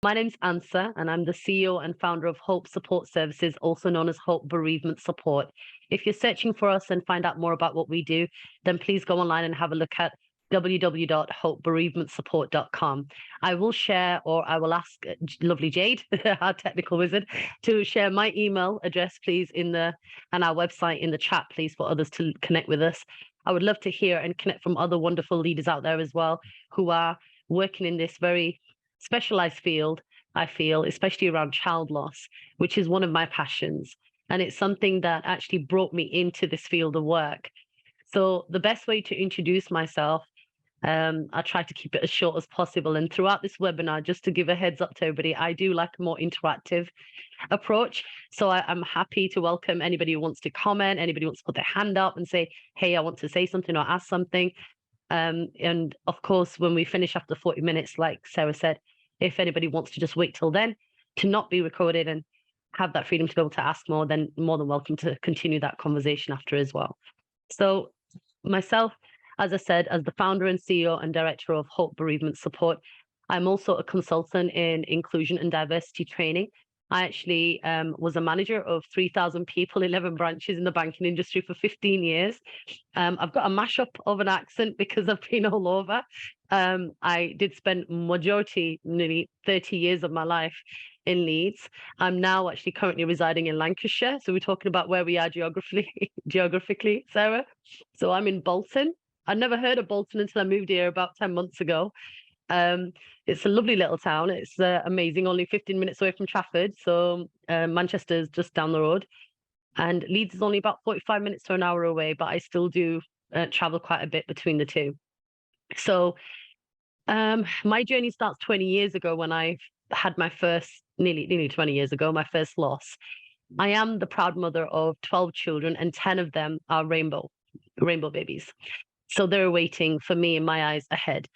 My name's Ansa, and I'm the CEO and founder of Hope Support Services, also known as Hope Bereavement Support. If you're searching for us and find out more about what we do, then please go online and have a look at www.hopebereavementsupport.com. I will share, or I will ask lovely Jade, our technical wizard, to share my email address, please, and our website in the chat, please, for others to connect with us. I would love to hear and connect from other wonderful leaders out there as well who are working in this very specialized field, I feel, especially around child loss, which is one of my passions. And it's something that actually brought me into this field of work. So the best way to introduce myself, I try to keep it as short as possible. And throughout this webinar, just to give a heads up to everybody, I do like a more interactive approach. So I'm happy to welcome anybody who wants to comment, anybody who wants to put their hand up and say, hey, I want to say something or ask something. And of course, when we finish after 40 minutes, like Sarah said, if anybody wants to just wait till then to not be recorded and have that freedom to be able to ask more, then more than welcome to continue that conversation after as well. So myself, as I said, as the founder and CEO and director of Hope Bereavement Support, I'm also a consultant in inclusion and diversity training. I actually was a manager of 3,000 people, 11 branches in the banking industry for 15 years. I've got a mashup of an accent because I've been all over. I did spend nearly 30 years of my life in Leeds. I'm now actually currently residing in Lancashire. So we're talking about where we are geographically, Sarah. So I'm in Bolton. I'd never heard of Bolton until I moved here about 10 months ago. It's a lovely little town. It's amazing, only 15 minutes away from Trafford. So Manchester's just down the road. And Leeds is only about 45 minutes to an hour away, but I still do travel quite a bit between the two. So my journey starts 20 years ago when I had my first, nearly 20 years ago, my first loss. I am the proud mother of 12 children, and 10 of them are rainbow babies. So they're waiting for me, in my eyes, ahead.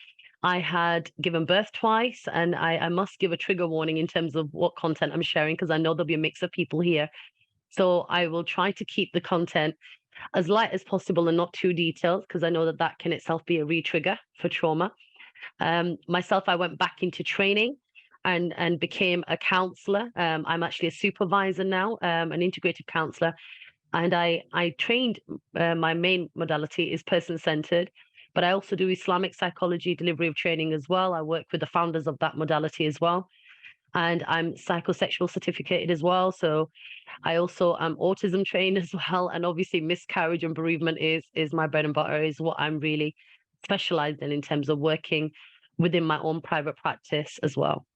I had given birth twice, and I must give a trigger warning in terms of what content I'm sharing, because I know there'll be a mix of people here. So I will try to keep the content as light as possible and not too detailed, because I know that that can itself be a re-trigger for trauma. Myself, I went back into training and became a counselor. I'm actually a supervisor now, an integrative counselor. And I trained, my main modality is person-centered, but I also do Islamic psychology delivery of training as well. I work with the founders of that modality as well. And I'm psychosexual certificated as well. So I also am autism trained as well. And obviously miscarriage and bereavement is my bread and butter, is what I'm really specialized in terms of working within my own private practice as well.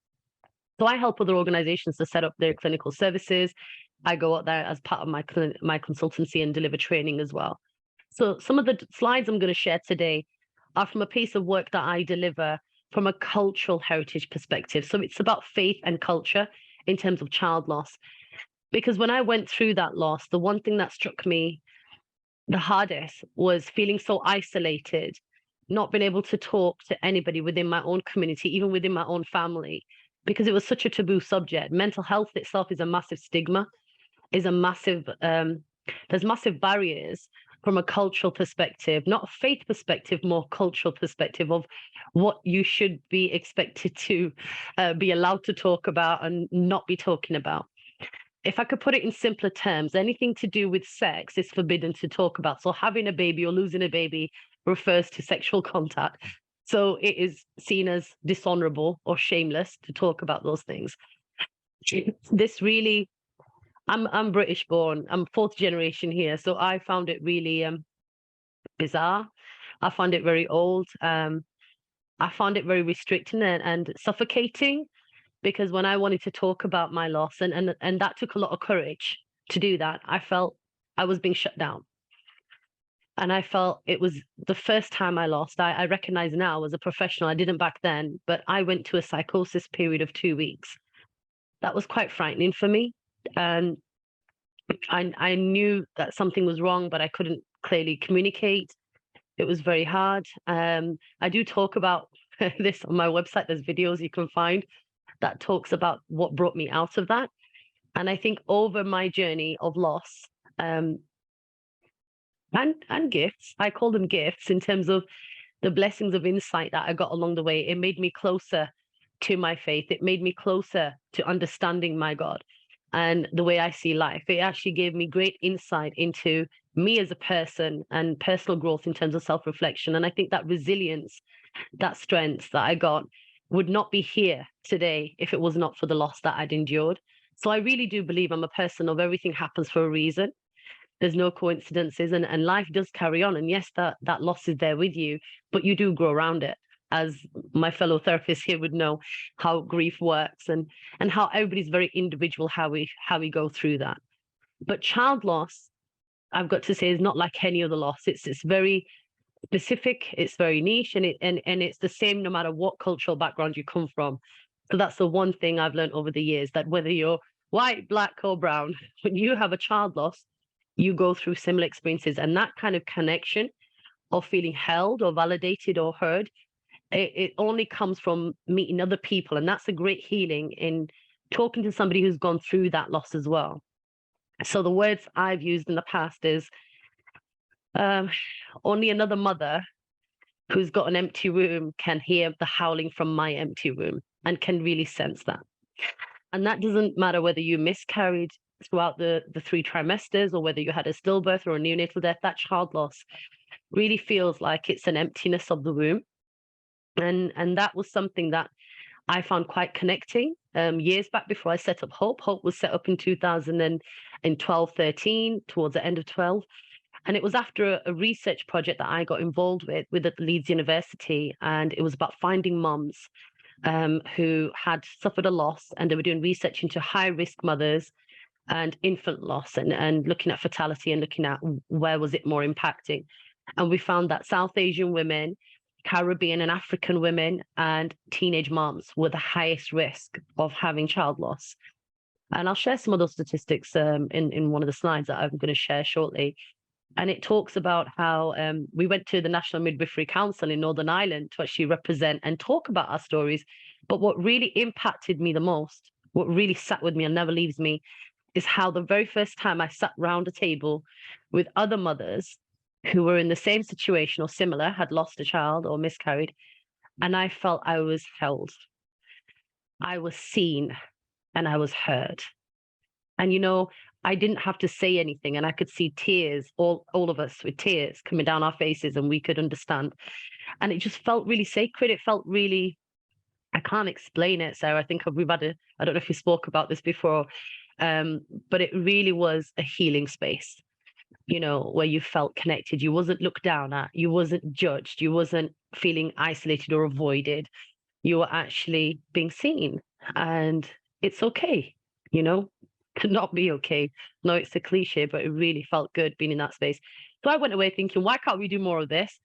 So I help other organizations to set up their clinical services. I go out there as part of my consultancy and deliver training as well. So some of the slides I'm going to share today are from a piece of work that I deliver from a cultural heritage perspective. So it's about faith and culture in terms of child loss. Because when I went through that loss, the one thing that struck me the hardest was feeling so isolated, not being able to talk to anybody within my own community, even within my own family, because it was such a taboo subject. Mental health itself is a massive stigma, is a massive, there's massive barriers from a cultural perspective, not a faith perspective, more cultural perspective of what you should be expected to be allowed to talk about and not be talking about. If I could put it in simpler terms, anything to do with sex is forbidden to talk about. So having a baby or losing a baby refers to sexual contact. So it is seen as dishonorable or shameless to talk about those things. This really, I'm British born. I'm fourth generation here, so I found it really bizarre. I found it very old. I found it very restricting and suffocating, because when I wanted to talk about my loss, and that took a lot of courage to do that, I felt I was being shut down. And I felt it was the first time I lost. I recognize now as a professional, I didn't back then, but I went to a psychosis period of 2 weeks. That was quite frightening for me. And I knew that something was wrong, but I couldn't clearly communicate. It was very hard. I do talk about this on my website. There's videos you can find that talks about what brought me out of that. And I think over my journey of loss, and gifts, I call them gifts in terms of the blessings of insight that I got along the way. It made me closer to my faith. It made me closer to understanding my God and the way I see life. It actually gave me great insight into me as a person and personal growth in terms of self-reflection. And I think that resilience, that strength that I got would not be here today if it was not for the loss that I'd endured. So I really do believe I'm a person of everything happens for a reason. There's no coincidences, and life does carry on. And yes, that loss is there with you, but you do grow around it. As my fellow therapists here would know how grief works and how everybody's very individual, how we go through that. But child loss, I've got to say, is not like any other loss. It's very specific, it's very niche, and it's the same no matter what cultural background you come from. So that's the one thing I've learned over the years, that whether you're white, black, or brown, when you have a child loss, you go through similar experiences. And that kind of connection of feeling held or validated or heard, it only comes from meeting other people. And that's a great healing in talking to somebody who's gone through that loss as well. So the words I've used in the past is only another mother who's got an empty room can hear the howling from my empty room and can really sense that. And that doesn't matter whether you miscarried throughout the 3 trimesters or whether you had a stillbirth or a neonatal death. That child loss really feels like it's an emptiness of the womb. And that was something that I found quite connecting. Years back before I set up Hope. Hope was set up in 2012, 13, towards the end of 12. And it was after a research project that I got involved with at Leeds University. And it was about finding moms who had suffered a loss, and they were doing research into high-risk mothers and infant loss, and looking at fatality and looking at where was it more impacting. And we found that South Asian women, Caribbean and African women, and teenage moms were the highest risk of having child loss. And I'll share some of those statistics in one of the slides that I'm going to share shortly. And it talks about how we went to the National Midwifery Council in Northern Ireland to actually represent and talk about our stories. But what really impacted me the most, what really sat with me and never leaves me, is how the very first time I sat round a table with other mothers who were in the same situation or similar, had lost a child or miscarried, and I felt I was held. I was seen and I was heard. And, I didn't have to say anything, and I could see tears, all of us with tears coming down our faces, and we could understand. And it just felt really sacred. It felt really, I can't explain it, Sarah. I think we've had I don't know if you spoke about this before, but it really was a healing space, where you felt connected. You wasn't looked down at, you wasn't judged, you wasn't feeling isolated or avoided. You were actually being seen, and it's okay, to not be okay. No, it's a cliche, but it really felt good being in that space. So I went away thinking, why can't we do more of this?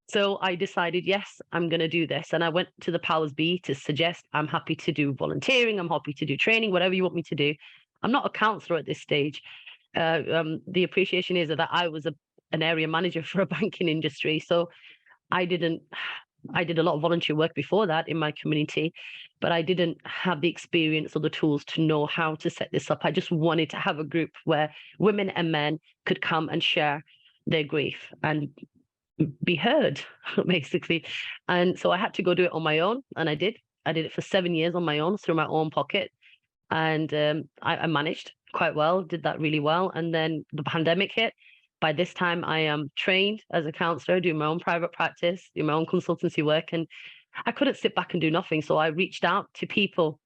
So I decided, yes, I'm going to do this. And I went to the powers be to suggest I'm happy to do volunteering. I'm happy to do training, whatever you want me to do. I'm not a counselor at this stage. The appreciation is that I was an area manager for a banking industry. So I did a lot of volunteer work before that in my community, but I didn't have the experience or the tools to know how to set this up. I just wanted to have a group where women and men could come and share their grief and be heard, basically. And so I had to go do it on my own, and I did. I did it for 7 years on my own through my own pocket, and I managed quite well, did that really well. And then the pandemic hit. By this time, I am trained as a counselor, doing my own private practice, doing my own consultancy work, and I couldn't sit back and do nothing. So I reached out to people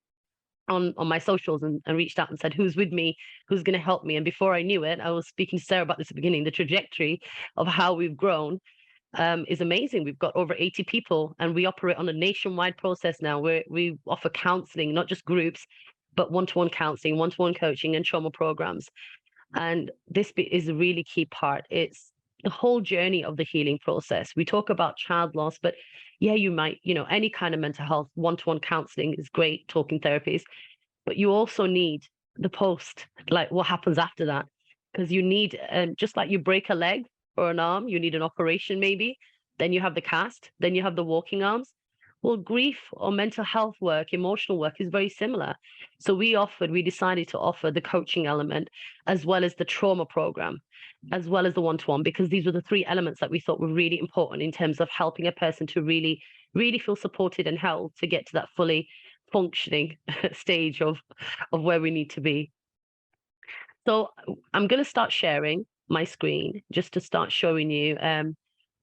on my socials and reached out and said, who's with me, who's going to help me? And before I knew it, I was speaking to Sarah about this at the beginning, the trajectory of how we've grown is amazing. We've got over 80 people, and we operate on a nationwide process now where we offer counseling, not just groups, but one-to-one counseling, one-to-one coaching and trauma programs. And this bit is a really key part. It's the whole journey of the healing process. We talk about child loss, but yeah, you might, any kind of mental health, one-to-one counseling is great, talking therapies, but you also need the post, like what happens after that, because you need, just like you break a leg or an arm, you need an operation maybe, then you have the cast, then you have the walking arms. Well, grief or mental health work, emotional work is very similar. So we decided to offer the coaching element as well as the trauma program, as well as the one-to-one, because these were the 3 elements that we thought were really important in terms of helping a person to really, really feel supported and held to get to that fully functioning stage of where we need to be. So I'm going to start sharing my screen just to start showing you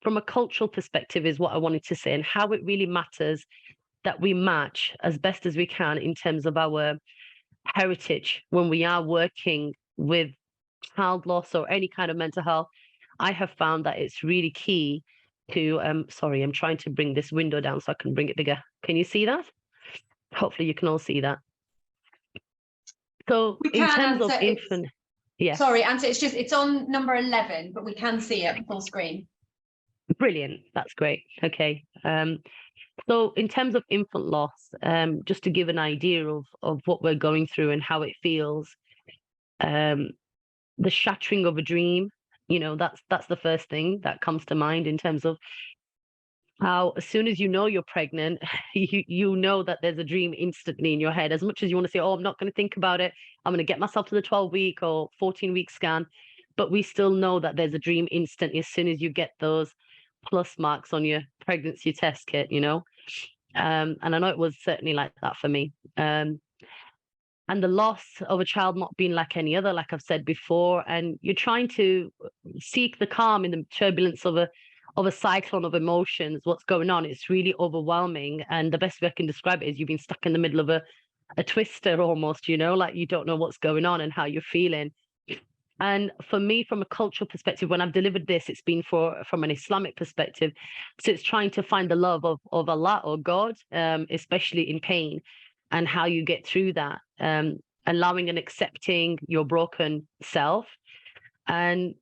from a cultural perspective is what I wanted to say, and how it really matters that we match as best as we can in terms of our heritage when we are working with child loss or any kind of mental health. I have found that it's really key to sorry, I'm trying to bring this window down so I can bring it bigger. Can you see that? Hopefully you can all see that. So we in can terms of answer infant, yes. Sorry, Ansa, it's on number 11, but we can see it full screen. Brilliant. That's great. Okay. So in terms of infant loss, just to give an idea of what we're going through and how it feels, the shattering of a dream, that's the first thing that comes to mind in terms of how as soon as you know you're pregnant, you know that there's a dream instantly in your head. As much as you want to say, oh, I'm not going to think about it, I'm going to get myself to the 12-week or 14-week scan, but we still know that there's a dream instantly as soon as you get those plus marks on your pregnancy test kit, and I know it was certainly like that for me. And the loss of a child not being like any other, like I've said before, and you're trying to seek the calm in the turbulence of a cyclone of emotions, what's going on. It's really overwhelming. And the best way I can describe it is you've been stuck in the middle of a twister almost, like you don't know what's going on and how you're feeling. And for me, from a cultural perspective, when I've delivered this, it's been from an Islamic perspective. So it's trying to find the love of Allah or God, especially in pain, and how you get through that, allowing and accepting your broken self, and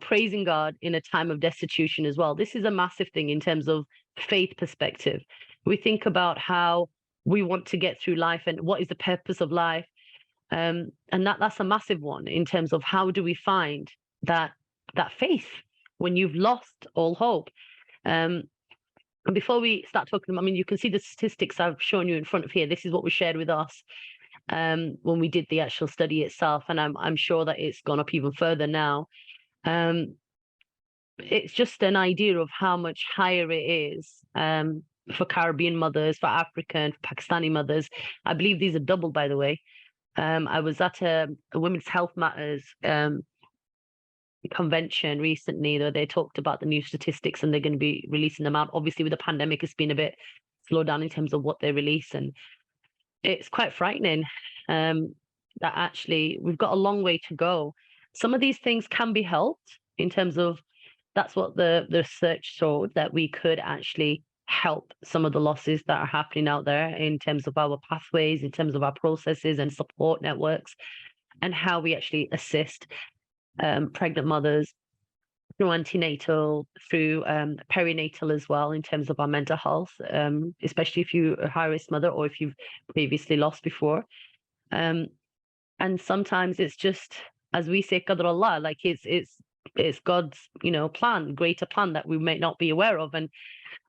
praising God in a time of destitution as well. This is a massive thing in terms of faith perspective. We think about how we want to get through life and what is the purpose of life. And that's a massive one in terms of how do we find that faith when you've lost all hope. And before we start talking, you can see the statistics I've shown you in front of here. This is what was shared with us when we did the actual study itself, and I'm sure that it's gone up even further now. It's just an idea of how much higher it is for Caribbean mothers, for African, for Pakistani mothers. I believe these are double, by the way. I was at a Women's Health Matters convention recently, though they talked about the new statistics and they're going to be releasing them out. Obviously, with the pandemic, it's been a bit slowed down in terms of what they release, and it's quite frightening that actually we've got a long way to go. Some of these things can be helped in terms of that's what the research showed, that we could actually help some of the losses that are happening out there in terms of our pathways, in terms of our processes and support networks, and how we actually assist pregnant mothers through antenatal, through perinatal as well, in terms of our mental health, especially if you're a high-risk mother or if you've previously lost before. And sometimes it's just, as we say, Qadr Allah, like it's God's, plan, greater plan that we may not be aware of, and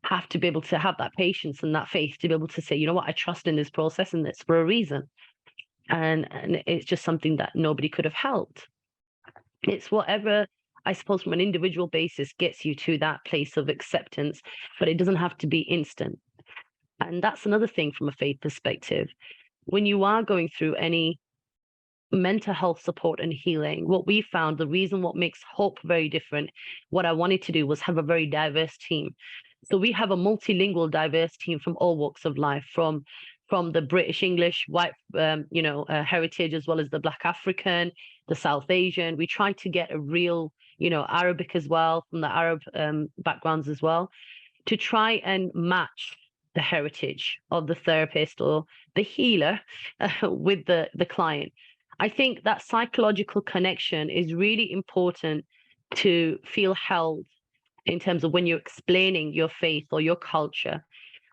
have to be able to have that patience and that faith to be able to say, you know what, I trust in this process and it's for a reason. And it's just something that nobody could have helped. It's whatever, I suppose, from an individual basis gets you to that place of acceptance, but it doesn't have to be instant. And that's another thing from a faith perspective. When you are going through any mental health support and healing, what we found, the reason what makes Hope very different, what I wanted to do was have a very diverse team. So we have a multilingual, diverse team from all walks of life, from the British English, white, heritage, as well as the Black African, the South Asian. We try to get a real, Arabic as well, from the Arab backgrounds as well, to try and match the heritage of the therapist or the healer with the client. I think that psychological connection is really important to feel held in terms of when you're explaining your faith or your culture.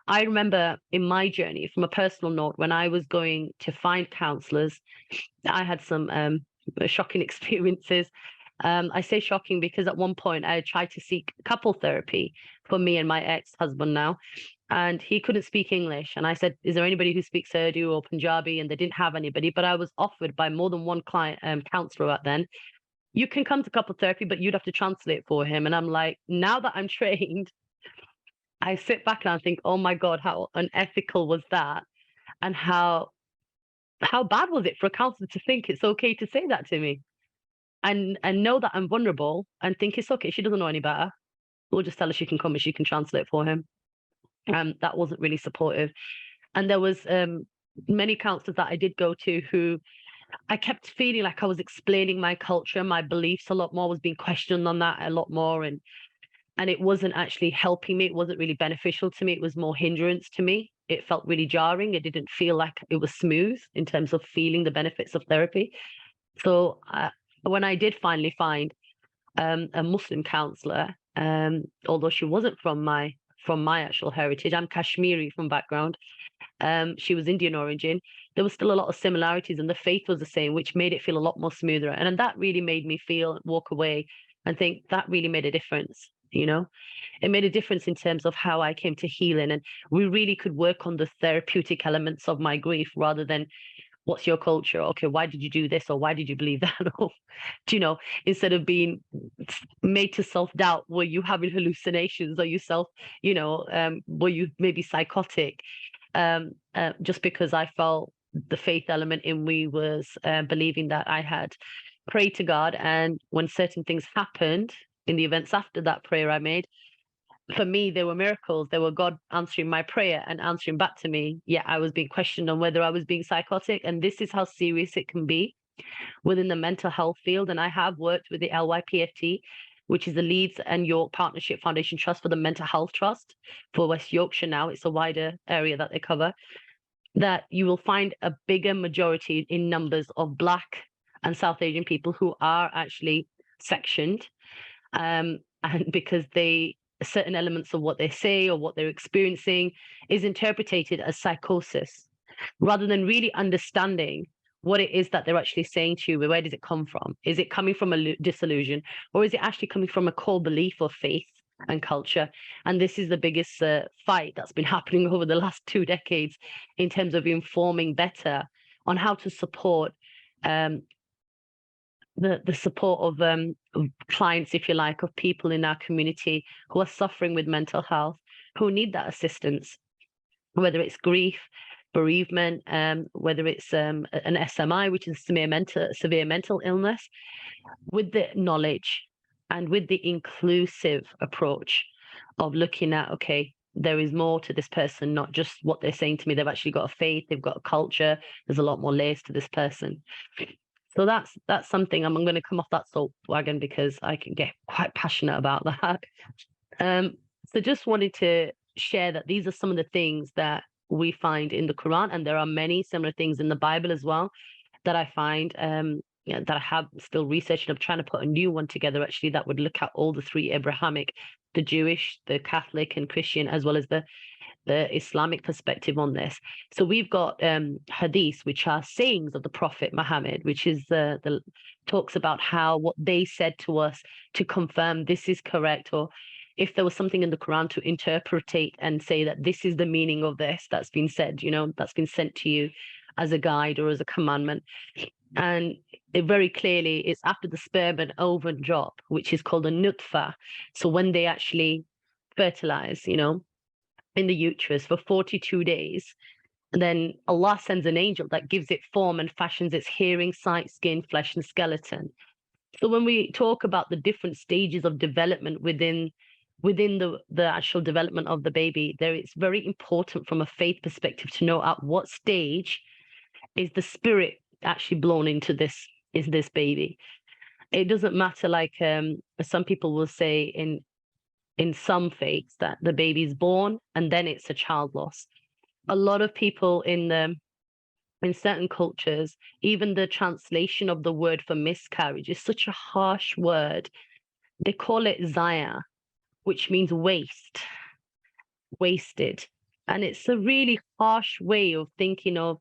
I remember in my journey, from a personal note, when I was going to find counselors, I had some shocking experiences. I say shocking because at one point I tried to seek couple therapy for me and my ex-husband now, and he couldn't speak English. And I said, is there anybody who speaks Urdu or Punjabi? And they didn't have anybody, but I was offered by more than one client, counselor back then, you can come to couple therapy, but you'd have to translate for him. And I'm like, now that I'm trained, I sit back and I think, oh my God, how unethical was that? And how bad was it for a counselor to think it's okay to say that to me, and know that I'm vulnerable and think it's okay. She doesn't know any better. We'll just tell her she can come and she can translate for him. That wasn't really supportive. And there was many counselors that I did go to who I kept feeling like I was explaining my culture, my beliefs a lot more, was being questioned on that a lot more. And it wasn't actually helping me. It wasn't really beneficial to me. It was more hindrance to me. It felt really jarring. It didn't feel like it was smooth in terms of feeling the benefits of therapy. So when I did finally find a Muslim counselor, although she wasn't from my actual heritage, I'm Kashmiri from background. She was Indian origin. There was still a lot of similarities, and the faith was the same, which made it feel a lot more smoother. And that really made me walk away and think that really made a difference. It made a difference in terms of how I came to healing, and we really could work on the therapeutic elements of my grief rather than what's your culture? Okay, why did you do this, or why did you believe that? Or, instead of being made to self-doubt, were you having hallucinations? Are you were you maybe psychotic? Just because I felt the faith element in me was believing that I had prayed to God, and when certain things happened in the events after that prayer I made, for me, there were miracles. There were God answering my prayer and answering back to me. Yet I was being questioned on whether I was being psychotic. And this is how serious it can be within the mental health field. And I have worked with the LYPFT, which is the Leeds and York Partnership Foundation Trust for the Mental Health Trust for West Yorkshire now. It's a wider area that they cover. That you will find a bigger majority in numbers of Black and South Asian people who are actually sectioned. And because certain elements of what they say or what they're experiencing is interpreted as psychosis, rather than really understanding what it is that they're actually saying to you. Where does it come from? Is it coming from a disillusion, or is it actually coming from a core belief of faith and culture? And this is the biggest fight that's been happening over the last 2 decades in terms of informing better on how to support the support of clients, if you like, of people in our community who are suffering with mental health, who need that assistance, whether it's grief, bereavement, whether it's an SMI, which is severe mental illness, with the knowledge and with the inclusive approach of looking at, okay, there is more to this person, not just what they're saying to me. They've actually got a faith, they've got a culture, there's a lot more layers to this person. So that's something. I'm going to come off that soap wagon because I can get quite passionate about that. So just wanted to share that these are some of the things that we find in the Quran, and there are many similar things in the Bible as well that I find that I have still researched. I'm trying to put a new one together actually that would look at all the 3 Abrahamic, the Jewish, the Catholic, and Christian, as well as the Islamic perspective on this. So we've got hadiths, which are sayings of the Prophet Muhammad, which is the talks about what they said to us to confirm this is correct, or if there was something in the Quran to interpretate and say that this is the meaning of this that's been said, that's been sent to you as a guide or as a commandment. And it very clearly is after the sperm and ovum drop, which is called a nutfa. So when they actually fertilize, in the uterus for 42 days. And then Allah sends an angel that gives it form and fashions its hearing, sight, skin, flesh, and skeleton. So when we talk about the different stages of development within the actual development of the baby, it's very important from a faith perspective to know at what stage is the spirit actually blown into this baby. It doesn't matter, like some people will say in some faiths that the baby is born and then it's a child loss. A lot of people in certain cultures, even the translation of the word for miscarriage is such a harsh word. They call it zaya, which means wasted. And it's a really harsh way of thinking of,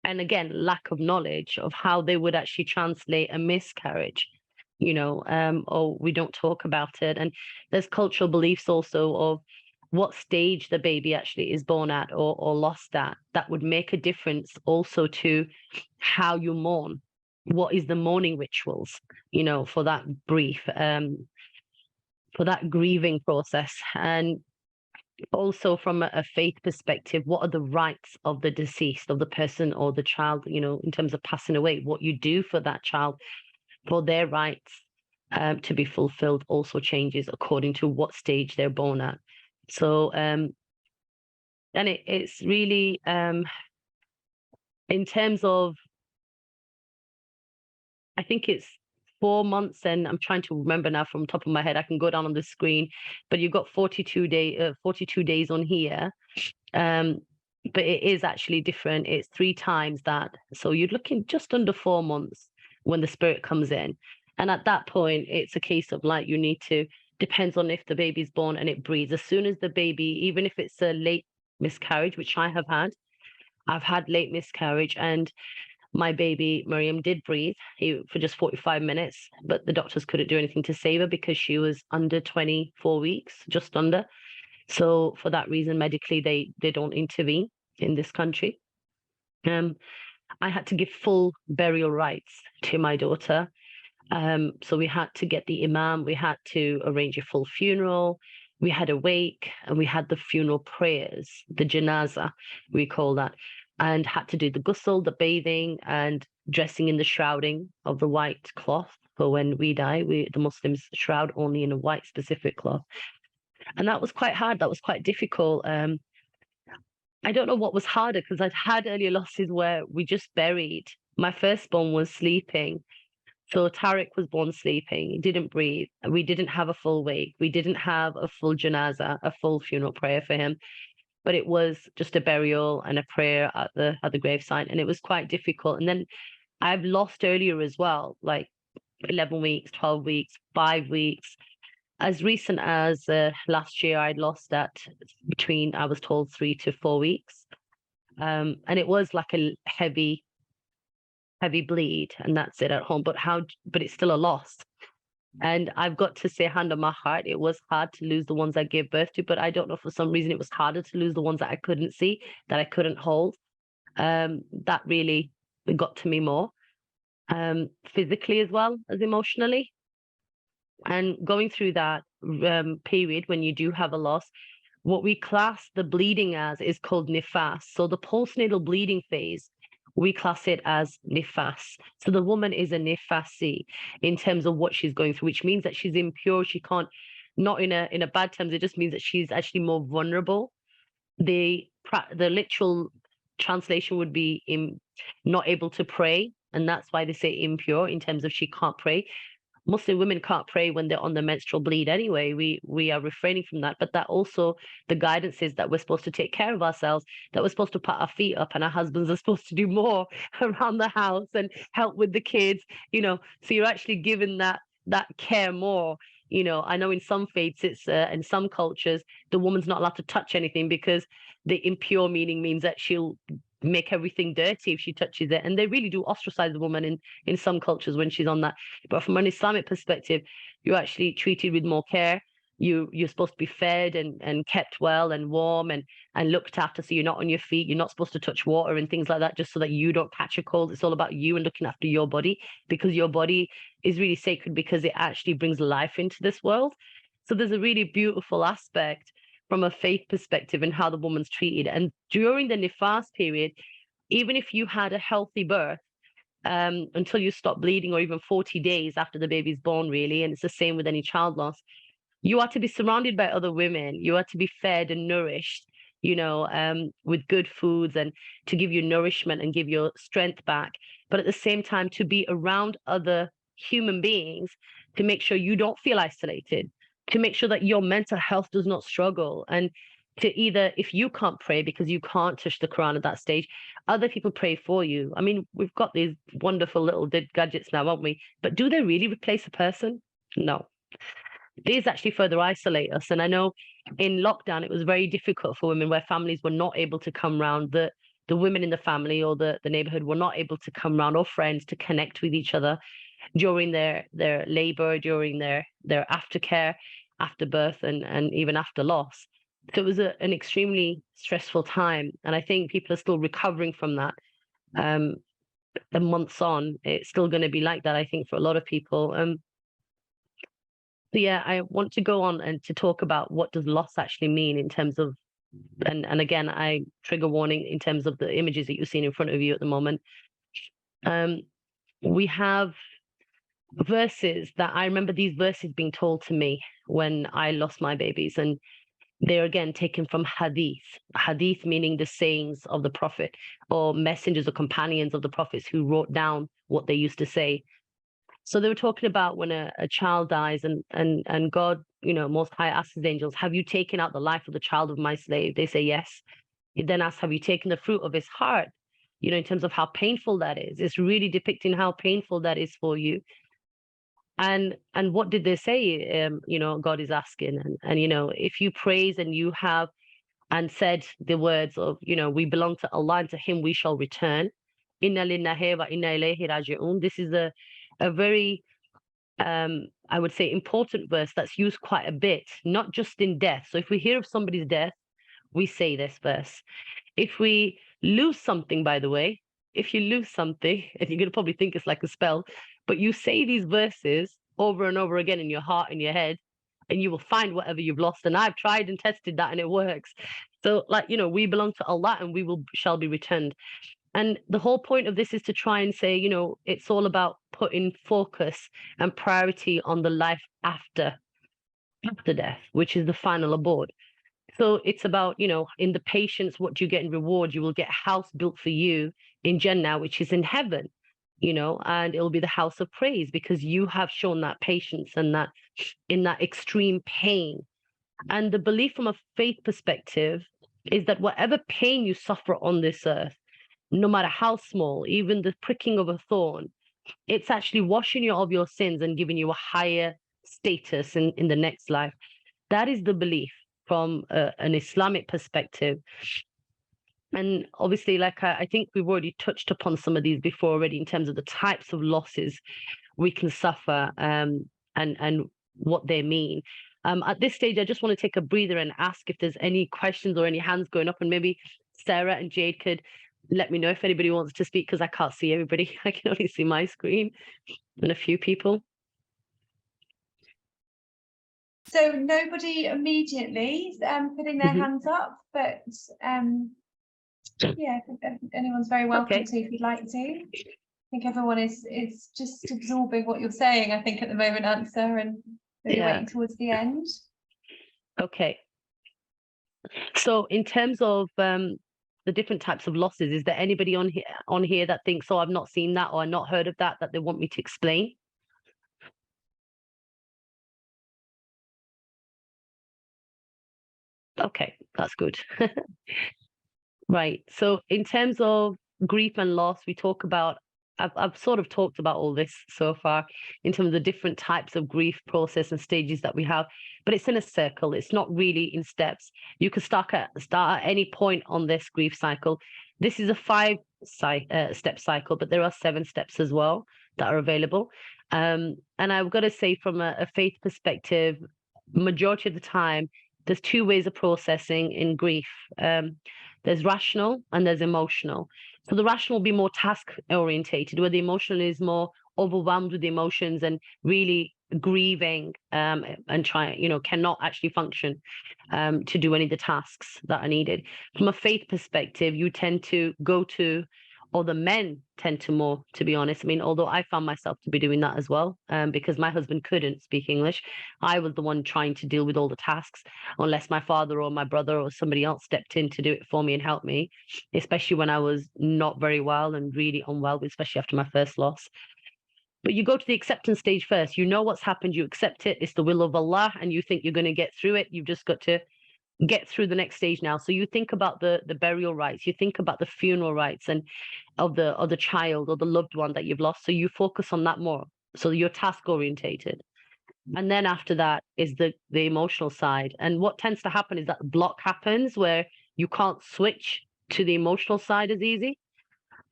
and again, lack of knowledge of how they would actually translate a miscarriage. Or we don't talk about it. And there's cultural beliefs also of what stage the baby actually is born at or lost at. That would make a difference also to how you mourn. What is the mourning rituals, for that grieving process. And also from a faith perspective, what are the rights of the deceased, of the person or the child, in terms of passing away, what you do for that child, for their rights to be fulfilled also changes according to what stage they're born at. So, and it's really, in terms of, I think it's 4 months, and I'm trying to remember now from the top of my head. I can go down on the screen, but you've got 42 days on here. But it is actually different. It's 3 times that. So you're looking just under 4 months when the spirit comes in. And at that point, it's a case of like, you need to, depends on if the baby's born and it breathes. As soon as the baby, even if it's a late miscarriage, which I've had late miscarriage, and my baby, Miriam, did breathe for just 45 minutes, but the doctors couldn't do anything to save her because she was under 24 weeks, just under. So for that reason, medically, they don't intervene in this country. I had to give full burial rights to my daughter. So we had to get the imam, we had to arrange a full funeral, we had a wake, and we had the funeral prayers, the janaza, we call that, and had to do the ghusl, the bathing, and dressing in the shrouding of the white cloth. For when we die, the Muslims shroud only in a white specific cloth. And that was quite hard. That was quite difficult. I don't know what was harder, because I'd had earlier losses where we just buried. My firstborn was sleeping. So Tariq was born sleeping. He didn't breathe. We didn't have a full wake. We didn't have a full janaza, a full funeral prayer for him. But it was just a burial and a prayer at the gravesite. And it was quite difficult. And then I've lost earlier as well, like 11 weeks, 12 weeks, 5 weeks. As recent as last year, I'd lost that between, I was told, 3 to 4 weeks. And it was like a heavy bleed, and that's it at home. But it's still a loss. And I've got to say, hand on my heart, it was hard to lose the ones I gave birth to, but I don't know, for some reason, it was harder to lose the ones that I couldn't see, that I couldn't hold. That really got to me more, physically as well as emotionally. And going through that period when you do have a loss, what we class the bleeding as is called nifas. So the postnatal bleeding phase, we class it as nifas. So the woman is a nifasi in terms of what she's going through, which means that she's impure. She can't, not in a bad terms, it just means that she's actually more vulnerable. The literal translation would be not able to pray. And that's why they say impure, in terms of she can't pray. Muslim women can't pray when they're on the menstrual bleed anyway. We are refraining from that. But that also, the guidance is that we're supposed to take care of ourselves, that we're supposed to put our feet up, and our husbands are supposed to do more around the house and help with the kids, so you're actually given that care more. I know in some faiths, it's in some cultures, the woman's not allowed to touch anything, because the impure meaning means that she'll make everything dirty if she touches it. And they really do ostracize the woman in some cultures when she's on that. But from an Islamic perspective, you're actually treated with more care. You're supposed to be fed and kept well and warm and looked after, so you're not on your feet. You're not supposed to touch water and things like that, just so that you don't catch a cold. It's all about you and looking after your body, because your body is really sacred, because it actually brings life into this world. So there's a really beautiful aspect from a faith perspective and how the woman's treated. And during the nifas period, even if you had a healthy birth, until you stop bleeding, or even 40 days after the baby's born, really, and it's the same with any child loss, you are to be surrounded by other women. You are to be fed and nourished, with good foods, and to give you nourishment and give your strength back. But at the same time, to be around other human beings, to make sure you don't feel isolated, to make sure that your mental health does not struggle. And to either, if you can't pray because you can't touch the Quran at that stage, other people pray for you. I mean, we've got these wonderful little gadgets now, haven't we? But do they really replace a person? No. These actually further isolate us. And I know in lockdown, it was very difficult for women where families were not able to come round. The women in the family or the neighborhood were not able to come round, or friends, to connect with each other during their labor, during their aftercare, after birth, and even after loss. So it was an extremely stressful time. And I think people are still recovering from that. The months on, it's still going to be like that, I think, for a lot of people. So yeah, I want to go on and to talk about what does loss actually mean in terms of, and again, I trigger warning in terms of the images that you're seeing in front of you at the moment. Um, we have verses that I remember these verses being told to me when I lost my babies, and they're again taken from hadith. Hadith meaning the sayings of the Prophet or messengers or companions of the prophets who wrote down what they used to say. So they were talking about when a child dies and God, Most High asks his angels, have you taken out the life of the child of my slave? They say yes. He then asks, have you taken the fruit of his heart? In terms of how painful that is. It's really depicting how painful that is for you. And what did they say? God is asking, and if you praise and you have and said the words of, we belong to Allah and to Him we shall return. Inna lillahi wa inna ilayhi raji'un. This is a very I would say important verse that's used quite a bit, not just in death. So if we hear of somebody's death, we say this verse. If we lose something, by the way, if you lose something, and you're going to probably think it's like a spell, but you say these verses over and over again in your heart and your head, and you will find whatever you've lost. And I've tried and tested that, and it works. So, we belong to Allah, and we shall be returned. And the whole point of this is to try and say, it's all about putting focus and priority on the life after death, which is the final abode. So it's about, in the patience, what do you get in reward? You will get a house built for you in Jannah, which is in heaven, and it'll be the house of praise because you have shown that patience and that in that extreme pain. And the belief from a faith perspective is that whatever pain you suffer on this earth, no matter how small, even the pricking of a thorn, it's actually washing you of your sins and giving you a higher status in the next life. That is the belief from an Islamic perspective. And obviously, like I think we've already touched upon some of these before already in terms of the types of losses we can suffer and what they mean. At this stage, I just want to take a breather and ask if there's any questions or any hands going up, and maybe Sarah and Jade could let me know if anybody wants to speak because I can't see everybody. I can only see my screen and a few people. So nobody immediately putting their hands up, but yeah, anyone's very welcome to if you'd like to. I think everyone is just absorbing what you're saying, I think, at the moment, Ansa, and maybe waiting towards the end. Okay. So in terms of the different types of losses, is there anybody on here that thinks, oh, I've not seen that or I've not heard of that they want me to explain? Okay, that's good. Right. So in terms of grief and loss, we talk about, I've sort of talked about all this so far in terms of the different types of grief process and stages that we have, but it's in a circle. It's not really in steps. You can start at any point on this grief cycle. This is a 5-step cycle, but there are 7 steps as well that are available. And I've got to say, from a faith perspective, majority of the time, there's 2 ways of processing in grief. There's rational and there's emotional. So the rational will be more task orientated, where the emotional is more overwhelmed with the emotions and really grieving and trying, cannot actually function to do any of the tasks that are needed. From a faith perspective, you tend to go to, or the men tend to more, to be honest. I mean, although I found myself to be doing that as well, because my husband couldn't speak English. I was the one trying to deal with all the tasks, unless my father or my brother or somebody else stepped in to do it for me and help me, especially when I was not very well and really unwell, especially after my first loss. But you go to the acceptance stage first. You know what's happened. You accept it. It's the will of Allah, and you think you're going to get through it. You've just got to get through the next stage now. So you think about the burial rites, you think about the funeral rites and of the child or the loved one that you've lost. So you focus on that more. So you're task orientated. And then after that is the emotional side. And what tends to happen is that block happens where you can't switch to the emotional side as easy.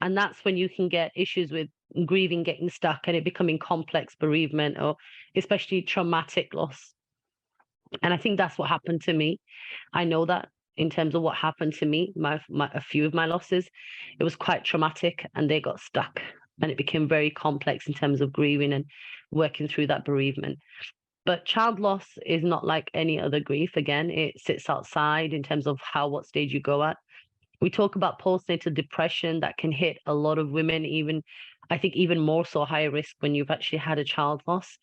And that's when you can get issues with grieving, getting stuck, and it becoming complex bereavement or especially traumatic loss. And I think that's what happened to me. I know that in terms of what happened to me, a few of my losses, it was quite traumatic and they got stuck and it became very complex in terms of grieving and working through that bereavement. But child loss is not like any other grief. Again, it sits outside in terms of what stage you go at. We talk about postnatal depression that can hit a lot of women, even I think even more so high risk when you've actually had a child loss.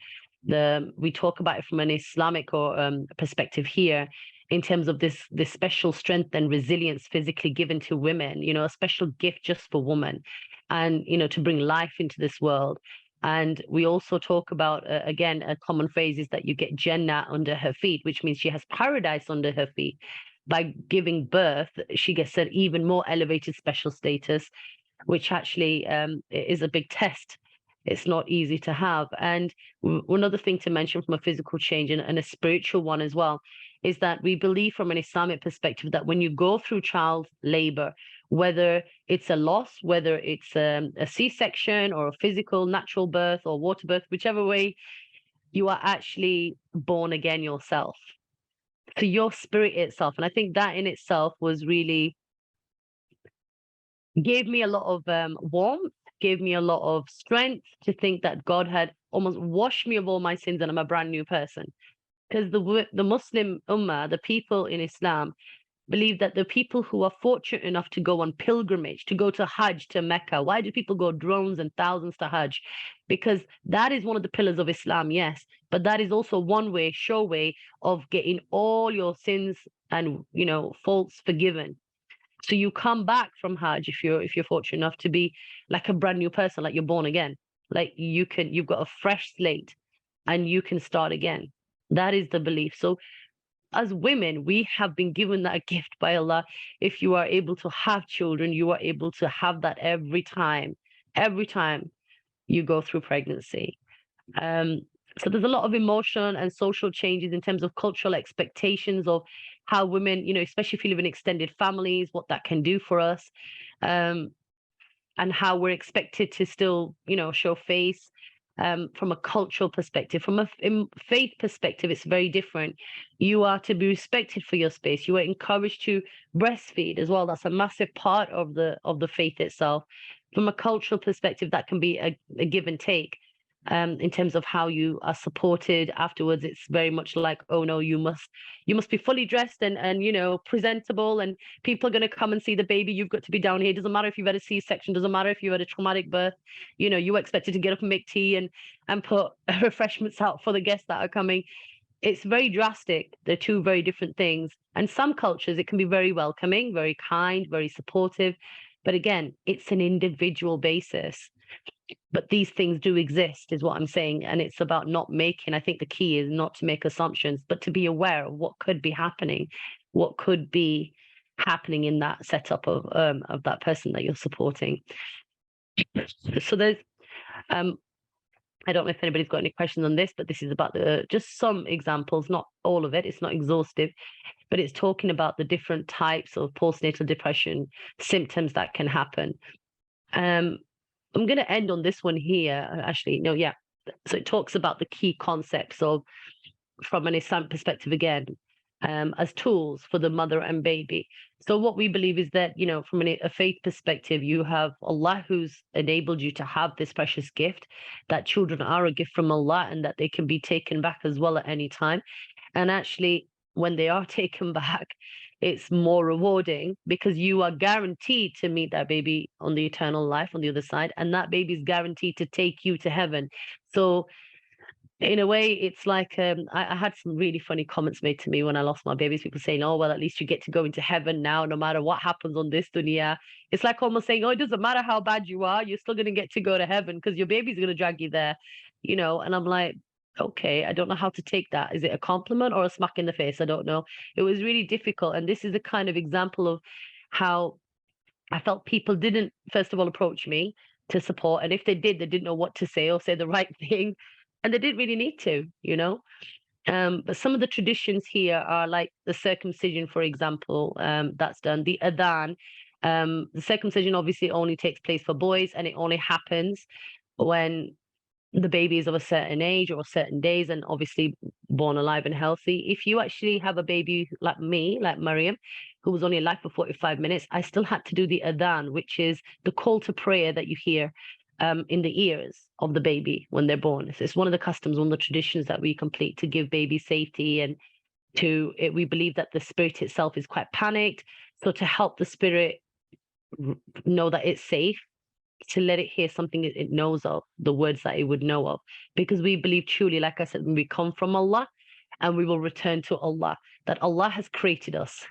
We talk about it from an Islamic or perspective here in terms of this special strength and resilience physically given to women, a special gift just for women, and to bring life into this world. And we also talk about, again, a common phrase is that you get Jannah under her feet, which means she has paradise under her feet. By giving birth, she gets an even more elevated special status, which actually is a big test. It's not easy to have. And another thing to mention from a physical change and a spiritual one as well is that we believe from an Islamic perspective that when you go through child labor, whether it's a loss, whether it's a C-section or a physical natural birth or water birth, whichever way, you are actually born again yourself. To your spirit itself. And I think that in itself was really gave me a lot of warmth, gave me a lot of strength to think that God had almost washed me of all my sins and I'm a brand new person. Because the Muslim Ummah, the people in Islam, believe that the people who are fortunate enough to go on pilgrimage, to go to Hajj, to Mecca, why do people go drones and thousands to Hajj? Because that is one of the pillars of Islam, yes, but that is also one way, sure way of getting all your sins and faults forgiven. So you come back from Hajj if you're fortunate enough to be like a brand new person, like you're born again, like you've got a fresh slate and you can start again. That is the belief. So as women, we have been given that gift by Allah. If you are able to have children, you are able to have that every time you go through pregnancy. So there's a lot of emotion and social changes in terms of cultural expectations of how women, especially if you live in extended families, what that can do for us, and how we're expected to still, show face. From a cultural perspective, from a faith perspective, it's very different. You are to be respected for your space. You are encouraged to breastfeed as well. That's a massive part of the faith itself. From a cultural perspective, that can be a give and take. In terms of how you are supported afterwards, it's very much like, oh no, you must be fully dressed and presentable, and people are going to come and see the baby. You've got to be down here. It doesn't matter if you've had a C-section, doesn't matter if you had a traumatic birth. You are expected to get up and make tea and put refreshments out for the guests that are coming. It's very drastic. They're two very different things. And some cultures, it can be very welcoming, very kind, very supportive. But again, it's an individual basis. But these things do exist, is what I'm saying. And it's about not making, I think the key is not to make assumptions, but to be aware of what could be happening, what could be happening in that setup of that person that you're supporting. So there's, I don't know if anybody's got any questions on this, but this is about just some examples, not all of it. It's not exhaustive, but it's talking about the different types of postnatal depression symptoms that can happen. I'm going to end on this one here. Actually, no, yeah. So it talks about the key concepts of, from an Islamic perspective again, as tools for the mother and baby. So what we believe is that, from a faith perspective, you have Allah who's enabled you to have this precious gift, that children are a gift from Allah and that they can be taken back as well at any time. And actually, when they are taken back, it's more rewarding because you are guaranteed to meet that baby on the eternal life on the other side, and that baby is guaranteed to take you to heaven. So in a way, it's like I had some really funny comments made to me when I lost my babies. People saying, "Oh, well, at least you get to go into heaven now, no matter what happens on this dunya." It's like almost saying, "Oh, it doesn't matter how bad you are, you're still going to get to go to heaven because your baby's going to drag you there," And I'm like, okay, I don't know how to take that. Is it a compliment or a smack in the face? I don't know. It was really difficult, and this is a kind of example of how I felt people didn't, first of all, approach me to support, and if they did, they didn't know what to say or say the right thing. And they didn't really need to. But some of the traditions here are like the circumcision, for example, that's done. The adhan, the circumcision obviously only takes place for boys, and it only happens when the baby is of a certain age or certain days and obviously born alive and healthy. If you actually have a baby like me, like Mariam, who was only alive for 45 minutes, I still had to do the adhan, which is the call to prayer that you hear in the ears of the baby when they're born. So it's one of the customs, one of the traditions that we complete to give baby safety, and we believe that the spirit itself is quite panicked. So to help the spirit know that it's safe, to let it hear something it knows of, the words that it would know of, because we believe truly, like I said, when we come from Allah and we will return to Allah, that Allah has created us.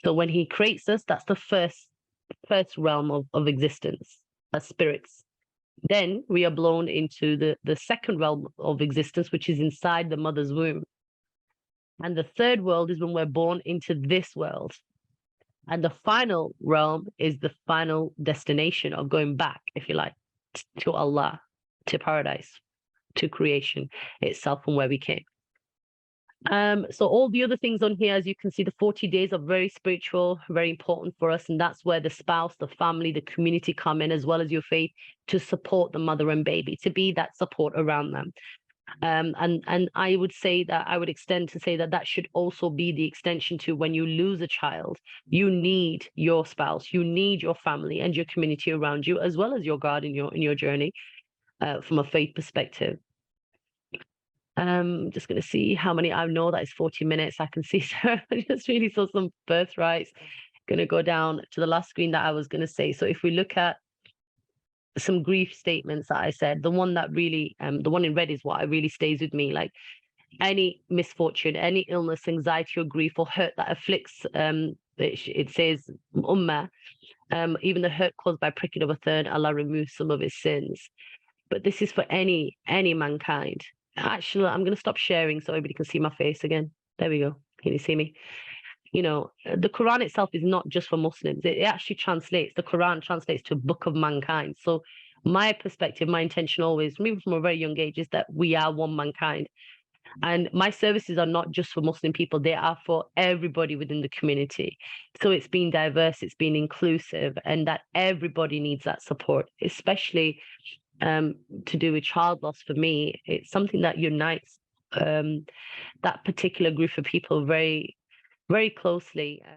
So when he creates us, that's the first realm of existence as spirits. Then we are blown into the second realm of existence, which is inside the mother's womb. And the third world is when we're born into this world. And the final realm is the final destination of going back, if you like, to Allah, to paradise, to creation itself from where we came. So all the other things on here, as you can see, the 40 days are very spiritual, very important for us. And that's where the spouse, the family, the community come in, as well as your faith, to support the mother and baby, to be that support around them. And I would say that I would extend to say that that should also be the extension to when you lose a child. You need your spouse, you need your family and your community around you, as well as your God in your journey from a faith perspective. Just going to see how many. I know that it's 40 minutes. I can see, so I just really saw some birthrights. Going to go down to the last screen that I was going to say. So if we look at some grief statements that I said, the one that really, the one in red is what really stays with me. Like any misfortune, any illness, anxiety or grief or hurt that afflicts, it says, ummah, even the hurt caused by pricking of a thorn, Allah removes some of his sins. But this is for any mankind. Actually, I'm going to stop sharing so everybody can see my face again. There we go. Can you see me? You know, the Quran itself is not just for Muslims. It actually translates, the Quran translates to a book of mankind. So my perspective, my intention always, even from a very young age, is that we are one mankind. And my services are not just for Muslim people, they are for everybody within the community. So it's been diverse, it's been inclusive, and that everybody needs that support, especially to do with child loss. For me, it's something that unites that particular group of people very, very closely.